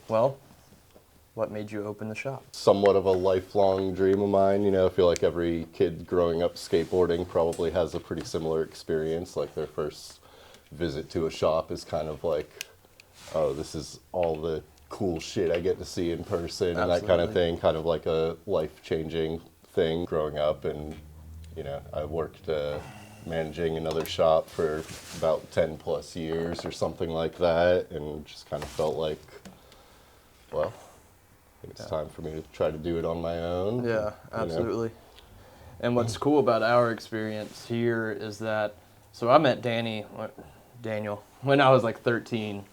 Well, what made you open the shop? Somewhat of a lifelong dream of mine. I feel like every kid growing up skateboarding probably has a pretty similar experience. Like their first visit to a shop is kind of like, oh, this is all the cool shit I get to see in person and that kind of Absolutely. thing. Kind of like a life-changing thing growing up. And, I worked managing another shop for about 10 plus years or something like that, and just kind of felt like, well, it's time for me to try to do it on my own. Yeah, you know. absolutely. And what's cool about our experience here is that, so I met Daniel, when I was like 13,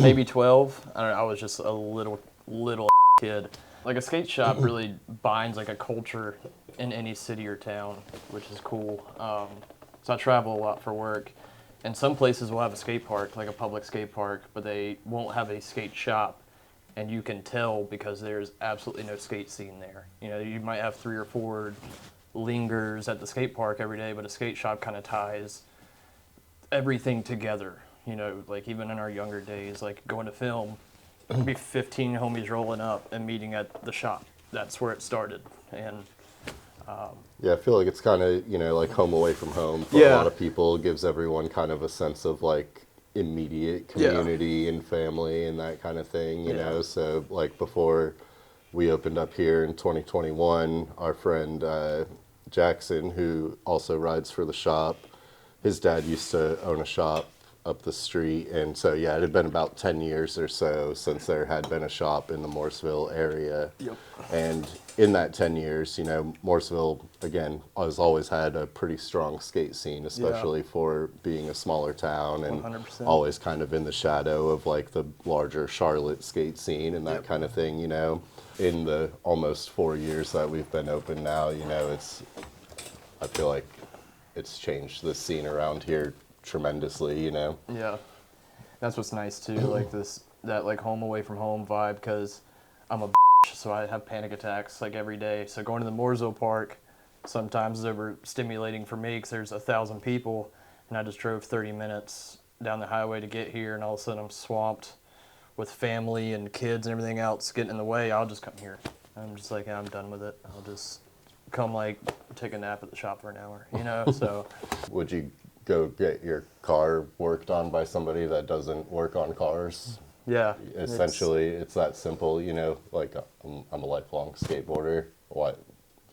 maybe 12. I don't know, I was just a little kid. Like a skate shop really binds like a culture in any city or town, which is cool. So I travel a lot for work, and some places will have a skate park, like a public skate park, but they won't have a skate shop. And you can tell because there's absolutely no skate scene there. You might have 3 or 4 lingers at the skate park every day, but a skate shop kind of ties everything together. Like even in our younger days, like going to film, there'd be 15 homies rolling up and meeting at the shop. That's where it started. And Yeah, I feel like it's kind of, like home away from home for a yeah, lot of people. It gives everyone kind of a sense of like immediate community and family and that kind of thing, yeah, So like before we opened up here in 2021, our friend Jackson, who also rides for the shop, his dad used to own a shop up the street. And so, yeah, it had been about 10 years or so since there had been a shop in the Morrisville area. Yep. And in that 10 years, Morrisville, again, has always had a pretty strong skate scene, Yeah, especially for being a smaller town and 100%. always kind of in the shadow of like the larger Charlotte skate scene and that Yep. kind of thing. In the almost 4 years that we've been open now, I feel like it's changed the scene around here tremendously. Yeah. That's what's nice too, like that like home away from home vibe, because I'm a bitch, so I have panic attacks like every day. So going to the Mooresville Park sometimes is overstimulating for me because there's 1,000 people, and I just drove 30 minutes down the highway to get here, and all of a sudden I'm swamped with family and kids and everything else getting in the way. I'll just come here. I'm just like, I'm done with it. I'll just come like take a nap at the shop for an hour. So Would you go get your car worked on by somebody that doesn't work on cars? yeah, Essentially, it's that simple. Like I'm a lifelong skateboarder.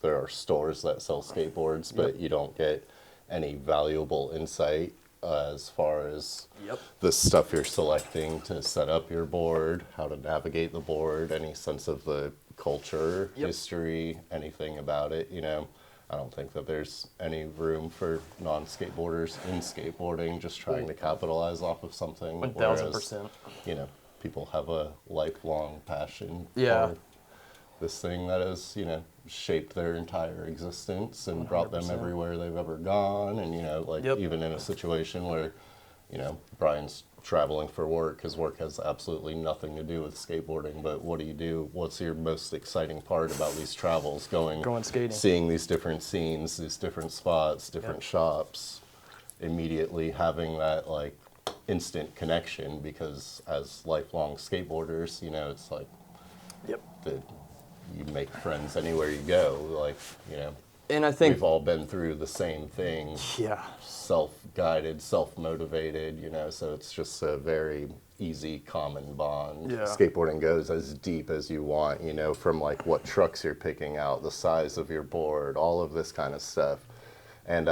There are stores that sell skateboards, but Yep. you don't get any valuable insight as far as Yep. the stuff you're selecting to set up your board, how to navigate the board, any sense of the culture, Yep. history, anything about it. I don't think that there's any room for non-skateboarders in skateboarding just trying to capitalize off of something. 1,000%. You know, people have a lifelong passion Yeah. for this thing that has, shaped their entire existence and brought them 100%. everywhere they've ever gone. And, like Yep. even in a situation where, Brian's traveling for work, his work has absolutely nothing to do with skateboarding, but what do you do? What's your most exciting part about these travels? Going skating. Seeing these different scenes, these different spots, different Yep. shops, immediately having that like instant connection, because as lifelong skateboarders, it's like Yep. the, you make friends anywhere you go. Like, And I think we've all been through the same thing, yeah. self-guided, self-motivated, so it's just a very easy common bond. Yeah. Skateboarding goes as deep as you want, from like what trucks you're picking out, the size of your board, all of this kind of stuff. And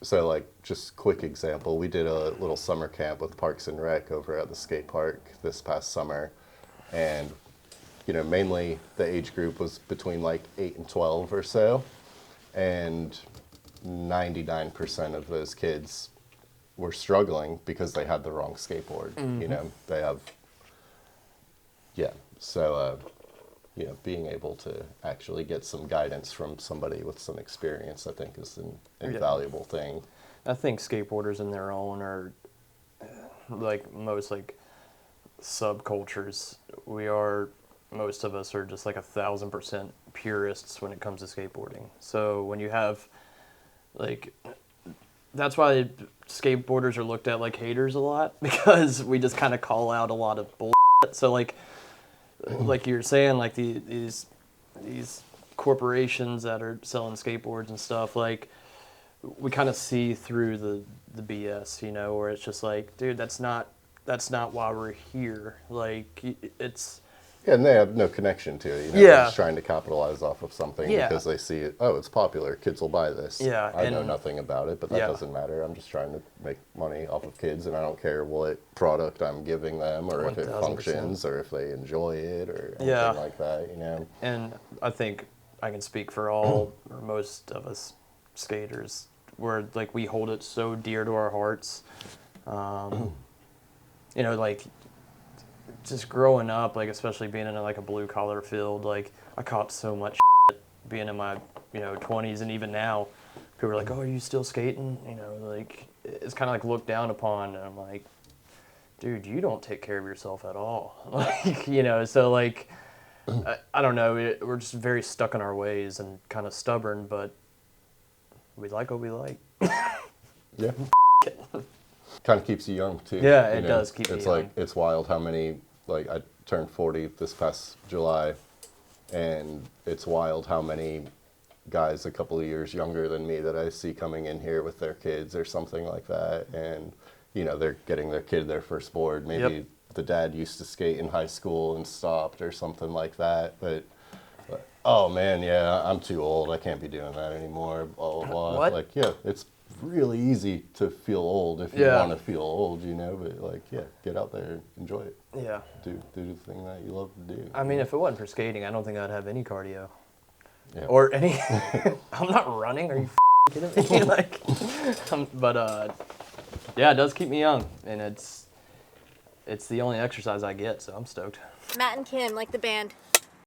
so like just quick example, we did a little summer camp with Parks and Rec over at the skate park this past summer. And mainly the age group was between like 8 and 12 or so. And 99% of those kids were struggling because they had the wrong skateboard. They have, yeah. So, being able to actually get some guidance from somebody with some experience, I think, is an invaluable thing. I think skateboarders in their own are like most like subcultures. Most of us are just like 1,000% purists when it comes to skateboarding. So when you have like, that's why skateboarders are looked at like haters a lot, because we just kind of call out a lot of bullshit. So like like you were saying, like these corporations that are selling skateboards and stuff, like we kind of see through the BS, you know, where it's just like, dude, that's not why we're here. Like it's Yeah, and they have no connection to it. You know, Yeah. they're just trying to capitalize off of something Yeah. because they see it. Oh, it's popular. Kids will buy this. Yeah, I know and- nothing about it, but that Yeah. doesn't matter. I'm just trying to make money off of kids, and I don't care what product I'm giving them, or if it 1000%. functions, or if they enjoy it, or anything Yeah. like that. You know. And I think I can speak for all or most of us skaters, where like we hold it so dear to our hearts. You know, like just growing up, like especially being in like a blue collar field, like I caught so much shit being in my 20s, and even now, people are like, "Oh, are you still skating?" You know, like it's kind of like looked down upon, and I'm like, dude, you don't take care of yourself at all. Like, you know, so like, I don't know, we're just very stuck in our ways and kind of stubborn, but we like what we like. Yeah. Kind of keeps you young too. Yeah, it you know? does keep me It's young. like it's wild how many. Like I turned 40 this past July, and it's wild how many guys a couple of years younger than me that I see coming in here with their kids or something like that, and you know they're getting their kid their first board. Maybe Yep. the dad used to skate in high school and stopped or something like that, but. Oh man, yeah, I'm too old. I can't be doing that anymore. Blah blah blah. What? Like, yeah, it's really easy to feel old if you Yeah. want to feel old, you know. But like, yeah, get out there and enjoy it. Yeah. Do the thing that you love to do. I mean, if it wasn't for skating, I don't think I'd have any cardio. Yeah. Or any. I'm not running. Are you kidding me? Like, but yeah, it does keep me young, and it's the only exercise I get, so I'm stoked. Matt and Kim, like the band.